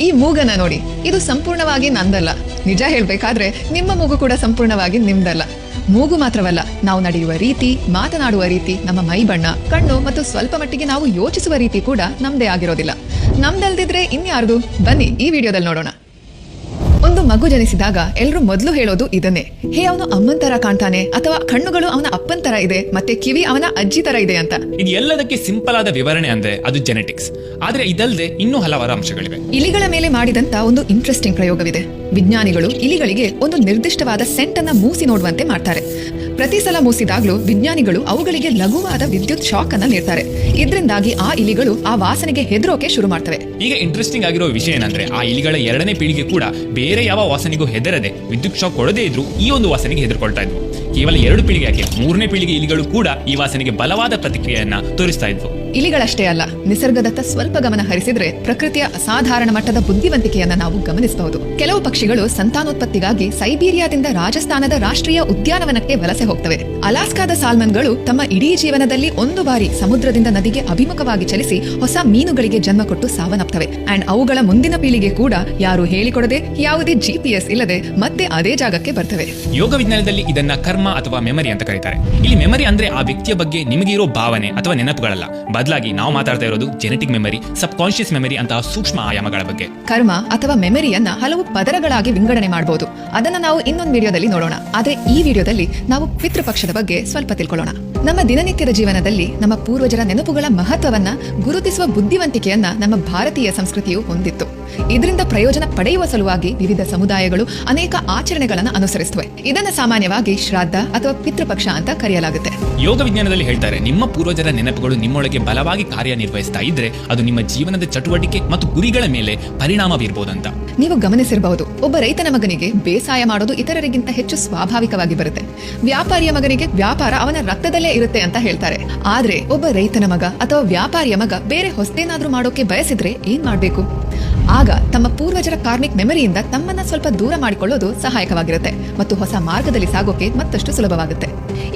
ಈ ಮೂಗನ್ನ ನೋಡಿ, ಇದು ಸಂಪೂರ್ಣವಾಗಿ ನಂದಲ್ಲ. ನಿಜ ಹೇಳ್ಬೇಕಾದ್ರೆ ನಿಮ್ಮ ಮೂಗು ಕೂಡ ಸಂಪೂರ್ಣವಾಗಿ ನಿಮ್ದಲ್ಲ. ಮೂಗು ಮಾತ್ರವಲ್ಲ, ನಾವು ನಡೆಯುವ ರೀತಿ, ಮಾತನಾಡುವ ರೀತಿ, ನಮ್ಮ ಮೈ ಬಣ್ಣ, ಕಣ್ಣು ಮತ್ತು ಸ್ವಲ್ಪ ಮಟ್ಟಿಗೆ ನಾವು ಯೋಚಿಸುವ ರೀತಿ ಕೂಡ ನಮ್ದೇ ಆಗಿರೋದಿಲ್ಲ. ನಮ್ದಲ್ದಿದ್ರೆ ಇನ್ಯಾರ್ದು? ಬನ್ನಿ ಈ ವಿಡಿಯೋದಲ್ಲಿ ನೋಡೋಣ. ಒಂದು ಮಗು ಜನಿಸಿದಾಗ ಎಲ್ಲರೂ ಮೊದಲು ಹೇಳೋದು ಇದನ್ನೇ, ಹೇ ಅವನು ಅಮ್ಮನ್ ತರ ಕಾಣ್ತಾನೆ, ಅಥವಾ ಕಣ್ಣುಗಳು ಅವನ ಅಪ್ಪನ್ ತರ ಇದೆ, ಮತ್ತೆ ಕಿವಿ ಅವನ ಅಜ್ಜಿ ತರ ಇದೆ ಅಂತ. ಇದು ಎಲ್ಲದಕ್ಕೆ ಸಿಂಪಲ್ ಆದ ವಿವರಣೆ ಅಂದ್ರೆ ಅದು ಜೆನೆಟಿಕ್ಸ್. ಆದ್ರೆ ಇದಲ್ಲದೆ ಇನ್ನೂ ಹಲವಾರು ಅಂಶಗಳಿವೆ. ಇಲಿಗಳ ಮೇಲೆ ಮಾಡಿದಂತ ಒಂದು ಇಂಟ್ರೆಸ್ಟಿಂಗ್ ಪ್ರಯೋಗವಿದೆ. ವಿಜ್ಞಾನಿಗಳು ಇಲಿಗಳಿಗೆ ಒಂದು ನಿರ್ದಿಷ್ಟವಾದ ಸೆಂಟ್ ಅನ್ನ ಮೂಸಿ ನೋಡುವಂತೆ ಮಾಡ್ತಾರೆ. ಪ್ರತಿ ಸಲ ಮೂಸಿದಾಗ್ಲೂ ವಿಜ್ಞಾನಿಗಳು ಅವುಗಳಿಗೆ ಲಘುವಾದ ವಿದ್ಯುತ್ ಶಾಕ್ ಅನ್ನ ನೀಡ್ತಾರೆ. ಇದರಿಂದಾಗಿ ಆ ಇಲಿಗಳು ಆ ವಾಸನೆಗೆ ಹೆದರೋಕೆ ಶುರು ಮಾಡ್ತವೆ. ಈಗ ಇಂಟ್ರೆಸ್ಟಿಂಗ್ ಆಗಿರೋ ವಿಷಯ ಏನಂದ್ರೆ, ಆ ಇಲಿಗಳ 2ನೇ ಪೀಳಿಗೆ ಕೂಡ ಬೇರೆ ಯಾವ ವಾಸನೆಗೂ ಹೆದರದೆ ವಿದ್ಯುತ್ ಶಾಕ್ ಕೊಡದೇ ಇದ್ರು ಈ ಒಂದು ವಾಸನೆಗೆ ಹೆದರ್ಕೊಳ್ತಾ ಇದ್ವು. ಕೇವಲ 2 ಪೀಳಿಗೆ ಯಾಕೆ, 3ನೇ ಪೀಳಿಗೆ ಇಲಿಗಳು ಕೂಡ ಈ ವಾಸನೆಗೆ ಬಲವಾದ ಪ್ರತಿಕ್ರಿಯೆಯನ್ನ ತೋರಿಸ್ತಾ ಇದ್ವು. ಇಲಿಗಳಷ್ಟೇ ಅಲ್ಲ, ನಿಸರ್ಗದತ್ತ ಸ್ವಲ್ಪ ಗಮನ ಹರಿಸಿದ್ರೆ ಪ್ರಕೃತಿಯ ಅಸಾಧಾರಣ ಮಟ್ಟದ ಬುದ್ಧಿವಂತಿಕೆಯನ್ನ ನಾವು ಗಮನಿಸಬಹುದು. ಕೆಲವು ಪಕ್ಷಿಗಳು ಸಂತಾನೋತ್ಪತ್ತಿಗಾಗಿ ಸೈಬೀರಿಯಾದಿಂದ ರಾಜಸ್ಥಾನದ ರಾಷ್ಟ್ರೀಯ ಉದ್ಯಾನವನಕ್ಕೆ ವಲಸೆ ಹೋಗ್ತವೆ. ಅಲಾಸ್ಕಾದ ಸಾಲ್ಮನ್ಗಳು ತಮ್ಮ ಇಡೀ ಜೀವನದಲ್ಲಿ 1 ಬಾರಿ ಸಮುದ್ರದಿಂದ ನದಿಗೆ ಅಭಿಮುಖವಾಗಿ ಚಲಿಸಿ ಹೊಸ ಮೀನುಗಳಿಗೆ ಜನ್ಮ ಕೊಟ್ಟು ಸಾವನ್ನಪ್ತವೆ. ಅಂಡ್ ಅವುಗಳ ಮುಂದಿನ ಪೀಳಿಗೆ ಕೂಡ ಯಾರು ಹೇಳಿಕೊಡದೆ, ಯಾವುದೇ GPS ಇಲ್ಲದೆ ಮತ್ತೆ ಅದೇ ಜಾಗಕ್ಕೆ ಬರ್ತವೆ. ಯೋಗ ವಿಜ್ಞಾನದಲ್ಲಿ ಇದನ್ನ ಕರ್ಮ ಅಥವಾ ಮೆಮರಿ ಅಂತ ಕರೀತಾರೆ. ಇಲ್ಲಿ ಮೆಮರಿ ಅಂದ್ರೆ ಆ ವ್ಯಕ್ತಿಯ ಬಗ್ಗೆ ನಿಮಗೆ ಇರೋ ಭಾವನೆ ಅಥವಾ ನೆನಪುಗಳಲ್ಲ, ಬದಲಾಗಿ ನಾವು ಮಾತಾಡ್ತಾ ಇರೋದು ಜೆನೆಟಿಕ್ ಮೆಮರಿ, ಸಬ್ ಕಾನ್ಶಿಯಸ್ ಮೆಮರಿ ಅಂತಹ ಸೂಕ್ಷ್ಮ ಆಯಾಮಗಳ ಬಗ್ಗೆ. ಕರ್ಮ ಅಥವಾ ಮೆಮರಿಯನ್ನ ಹಲವು ಪದರಗಳಾಗಿ ವಿಂಗಡಣೆ ಮಾಡಬಹುದು. ಅದನ್ನ ನಾವು ಇನ್ನೊಂದು ವಿಡಿಯೋದಲ್ಲಿ ನೋಡೋಣ. ಆದ್ರೆ ಈ ವಿಡಿಯೋದಲ್ಲಿ ನಾವು ಪಿತೃಪಕ್ಷದ ಬಗ್ಗೆ ಸ್ವಲ್ಪ ತಿಳ್ಕೊಳ್ಳೋಣ. ನಮ್ಮ ದಿನನಿತ್ಯದ ಜೀವನದಲ್ಲಿ ನಮ್ಮ ಪೂರ್ವಜರ ನೆನಪುಗಳ ಮಹತ್ವವನ್ನ ಗುರುತಿಸುವ ಬುದ್ಧಿವಂತಿಕೆಯನ್ನ ನಮ್ಮ ಭಾರತೀಯ ಸಂಸ್ಕೃತಿಯು ಹೊಂದಿತ್ತು. ಇದರಿಂದ ಪ್ರಯೋಜನ ಪಡೆಯುವ ಸಲುವಾಗಿ ವಿವಿಧ ಸಮುದಾಯಗಳು ಅನೇಕ ಆಚರಣೆಗಳನ್ನು ಅನುಸರಿಸುತ್ತವೆ. ಇದನ್ನ ಸಾಮಾನ್ಯವಾಗಿ ಶ್ರಾದ್ದ ಅಥವಾ ಪಿತೃಪಕ್ಷ ಅಂತ ಕರೆಯಲಾಗುತ್ತೆ. ಯೋಗ ವಿಜ್ಞಾನದಲ್ಲಿ ಹೇಳ್ತಾರೆ, ನಿಮ್ಮ ಪೂರ್ವಜರ ನೆನಪುಗಳು ನಿಮ್ಮೊಳಗೆ ಬಲವಾಗಿ ಕಾರ್ಯನಿರ್ವಹಿಸ್ತಾ ಇದ್ರೆ ಅದು ನಿಮ್ಮ ಜೀವನದ ಚಟುವಟಿಕೆ ಮತ್ತು ಗುರಿಗಳ ಮೇಲೆ ಪರಿಣಾಮ ಬೀರಬಹುದಂತ. ನೀವು ಗಮನಿಸಿರಬಹುದು, ಒಬ್ಬ ರೈತನ ಮಗನಿಗೆ ಬೇಸಾಯ ಮಾಡೋದು ಇತರರಿಗಿಂತ ಹೆಚ್ಚು ಸ್ವಾಭಾವಿಕವಾಗಿ ಬರುತ್ತೆ. ವ್ಯಾಪಾರಿಯ ಮಗನಿಗೆ ವ್ಯಾಪಾರ ಅವನ ರಕ್ತದಲ್ಲೇ ಇರುತ್ತೆ ಅಂತ ಹೇಳ್ತಾರೆ. ಆದ್ರೆ ಒಬ್ಬ ರೈತನ ಮಗ ಅಥವಾ ವ್ಯಾಪಾರಿಯ ಮಗ ಬೇರೆ ಹೊಸದೇನಾದ್ರೂ ಮಾಡೋಕೆ ಬಯಸಿದ್ರೆ ಏನ್ ಮಾಡ್ಬೇಕು? ಆಗ ತಮ್ಮ ಪೂರ್ವಜರ ಕಾರ್ಮಿಕ್ ಮೆಮರಿಯಿಂದ ತಮ್ಮನ್ನ ಸ್ವಲ್ಪ ದೂರ ಮಾಡಿಕೊಳ್ಳೋದು ಸಹಾಯಕವಾಗಿರುತ್ತೆ ಮತ್ತು ಹೊಸ ಮಾರ್ಗದಲ್ಲಿ ಸಾಗೋಕೆ ಮತ್ತಷ್ಟು ಸುಲಭವಾಗುತ್ತೆ.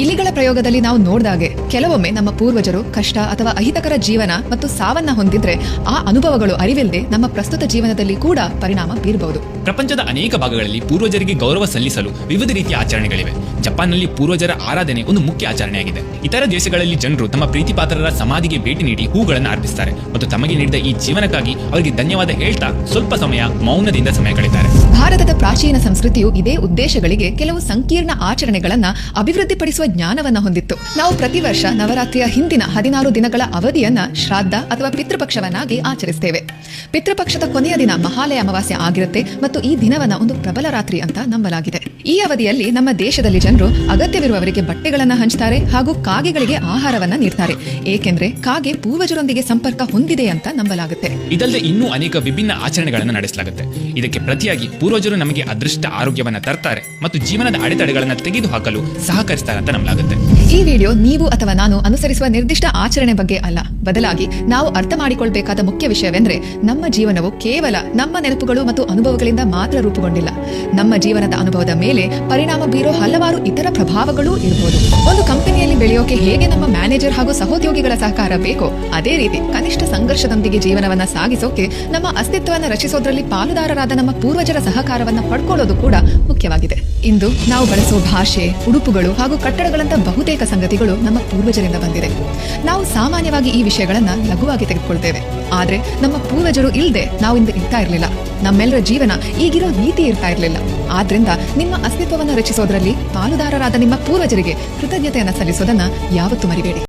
ಇಲಿಗಳ ಪ್ರಯೋಗದಲ್ಲಿ ನಾವು ನೋಡಿದಾಗೆ ಕೆಲವೊಮ್ಮೆ ನಮ್ಮ ಪೂರ್ವಜರು ಕಷ್ಟ ಅಥವಾ ಅಹಿತಕರ ಜೀವನ ಮತ್ತು ಸಾವನ್ನ ಹೊಂದಿದ್ರೆ ಆ ಅನುಭವಗಳು ಅರಿವಿಲ್ಲದೆ ನಮ್ಮ ಪ್ರಸ್ತುತ ಜೀವನದಲ್ಲಿ ಕೂಡ ಪರಿಣಾಮ ಬೀರಬಹುದು. ಪ್ರಪಂಚದ ಅನೇಕ ಭಾಗಗಳಲ್ಲಿ ಪೂರ್ವಜರಿಗೆ ಗೌರವ ಸಲ್ಲಿಸಲು ವಿವಿಧ ರೀತಿಯ ಆಚರಣೆಗಳಿವೆ. ಜಪಾನ್ನಲ್ಲಿ ಪೂರ್ವಜರ ಆರಾಧನೆ ಒಂದು ಮುಖ್ಯ ಆಚರಣೆಯಾಗಿದೆ. ಇತರ ದೇಶಗಳಲ್ಲಿ ಜನರು ತಮ್ಮ ಪ್ರೀತಿಪಾತ್ರರ ಸಮಾಧಿಗೆ ಭೇಟಿ ನೀಡಿ ಹೂಗಳನ್ನು ಅರ್ಪಿಸುತ್ತಾರೆ ಮತ್ತು ತಮಗೆ ನೀಡಿದ ಈ ಜೀವನಕ್ಕಾಗಿ ಅವರಿಗೆ ಧನ್ಯವಾದ ಹೇಳ್ತಾ ಸ್ವಲ್ಪ ಸಮಯ ಮೌನದಿಂದ ಸಮಯ ಕಳೆಯುತ್ತಾರೆ. ಭಾರತದ ಪ್ರಾಚೀನ ಸಂಸ್ಕೃತಿಯು ಇದೇ ಉದ್ದೇಶಗಳಿಗೆ ಕೆಲವು ಸಂಕೀರ್ಣ ಆಚರಣೆಗಳನ್ನ ಅಭಿವೃದ್ಧಿಪಡಿಸುವ ಜ್ಞಾನವನ್ನ ಹೊಂದಿತ್ತು. ನಾವು ಪ್ರತಿ ವರ್ಷ ನವರಾತ್ರಿಯ ಹಿಂದಿನ 16 ದಿನಗಳ ಅವಧಿಯನ್ನ ಶ್ರಾದ್ದ ಅಥವಾ ಪಿತೃಪಕ್ಷವನ್ನಾಗಿ ಆಚರಿಸುತ್ತೇವೆ. ಪಿತೃಪಕ್ಷದ ಕೊನೆಯ ದಿನ ಮಹಾಲಯ ಅಮಾವಾಸ್ಯೆ ಆಗಿರುತ್ತೆ ಮತ್ತು ಈ ದಿನವನ್ನ ಒಂದು ಪ್ರಬಲ ರಾತ್ರಿ ಅಂತ ನಂಬಲಾಗಿದೆ. ಈ ಅವಧಿಯಲ್ಲಿ ನಮ್ಮ ದೇಶದಲ್ಲಿ ಜನರು ಅಗತ್ಯವಿರುವವರಿಗೆ ಬಟ್ಟೆಗಳನ್ನ ಹಂಚ್ತಾರೆ ಹಾಗೂ ಕಾಗೆಗಳಿಗೆ ಆಹಾರವನ್ನ ನೀಡ್ತಾರೆ. ಏಕೆಂದ್ರೆ ಕಾಗೆ ಪೂರ್ವಜರೊಂದಿಗೆ ಸಂಪರ್ಕ ಹೊಂದಿದೆ ಅಂತ ನಂಬಲಾಗುತ್ತೆ. ಇದಲ್ಲದೆ ಇನ್ನೂ ಅನೇಕ ವಿಭಿನ್ನ ಆಚರಣೆಗಳನ್ನು ನಡೆಸಲಾಗುತ್ತೆ. ಇದಕ್ಕೆ ಪ್ರತಿಯಾಗಿ ಪೂರ್ವಜರು ನಮಗೆ ಅದೃಷ್ಟ ಆರೋಗ್ಯವನ್ನ ತರ್ತಾರೆ ಮತ್ತು ಜೀವನದ ಅಡೆತಡೆಗಳನ್ನು ತೆಗೆದುಹಾಕಲು ಸಹಕರಿಸ್ತಾರೆ ಅಂತ ನಂಬಲಾಗುತ್ತೆ. ಈ ವಿಡಿಯೋ ನೀವು ಅಥವಾ ನಾನು ಅನುಸರಿಸುವ ನಿರ್ದಿಷ್ಟ ಆಚರಣೆ ಬಗ್ಗೆ ಅಲ್ಲ, ಬದಲಾಗಿ ನಾವು ಅರ್ಥ ಮಾಡಿಕೊಳ್ಬೇಕಾದ ಮುಖ್ಯ ವಿಷಯವೆಂದ್ರೆ ನಮ್ಮ ಜೀವನವು ಕೇವಲ ನಮ್ಮ ನೆನಪುಗಳು ಮತ್ತು ಅನುಭವಗಳಿಂದ ಮಾತ್ರ ರೂಪುಗೊಂಡಿಲ್ಲ. ನಮ್ಮ ಜೀವನದ ಅನುಭವದ ಮೇಲೆ ಪರಿಣಾಮ ಬೀರೋ ಹಲವಾರು ಇತರ ಪ್ರಭಾವಗಳೂ ಇರಬಹುದು. ಒಂದು ಕಂಪನಿಯಲ್ಲಿ ಬೆಳೆಯೋಕೆ ಹೇಗೆ ನಮ್ಮ ಮ್ಯಾನೇಜರ್ ಹಾಗೂ ಸಹೋದ್ಯೋಗಿಗಳ ಸಹಕಾರ ಬೇಕೋ, ಅದೇ ರೀತಿ ಕನಿಷ್ಠ ಸಂಘರ್ಷದೊಂದಿಗೆ ಜೀವನವನ್ನ ಸಾಗಿಸೋಕೆ ನಮ್ಮ ಅಸ್ತಿತ್ವವನ್ನು ರಚಿಸೋದ್ರಲ್ಲಿ ಪಾಲುದಾರರಾದ ನಮ್ಮ ಪೂರ್ವಜರ ಸಹಕಾರವನ್ನ ಪಡ್ಕೊಳ್ಳೋದು ಕೂಡ ಮುಖ್ಯವಾಗಿದೆ. ಇಂದು ನಾವು ಬಳಸುವ ಭಾಷೆ, ಉಡುಪುಗಳು ಹಾಗೂ ಕಟ್ಟಡಗಳಂತ ಬಹುತೇಕ ಸಂಗತಿಗಳು ನಮ್ಮ ಪೂರ್ವಜರಿಂದ ಬಂದಿದೆ. ನಾವು ಸಾಮಾನ್ಯವಾಗಿ ಈ ವಿಷಯಗಳನ್ನ ಲಘುವಾಗಿ ತೆಗೆದುಕೊಳ್ತೇವೆ. ಆದ್ರೆ ನಮ್ಮ ಪೂರ್ವಜರು ಇಲ್ಲದೆ ನಾವು ಇಂದು ಇರ್ತಾ ಇರಲಿಲ್ಲ. ನಮ್ಮೆಲ್ಲರ ಜೀವನ ಈಗಿರೋ ರೀತಿ ಇರ್ತಾ ಇರಲಿಲ್ಲ. ಆದ್ರಿಂದ ನಿಮ್ಮ ಅಸ್ತಿತ್ವವನ್ನು ರಚಿಸೋದ್ರಲ್ಲಿ ಪಾಲುದಾರರಾದ ನಿಮ್ಮ ಪೂರ್ವಜರಿಗೆ ಕೃತಜ್ಞತೆಯನ್ನ ಸಲ್ಲಿಸೋದನ್ನ ಯಾವತ್ತೂ ಮರಿಬೇಡಿ.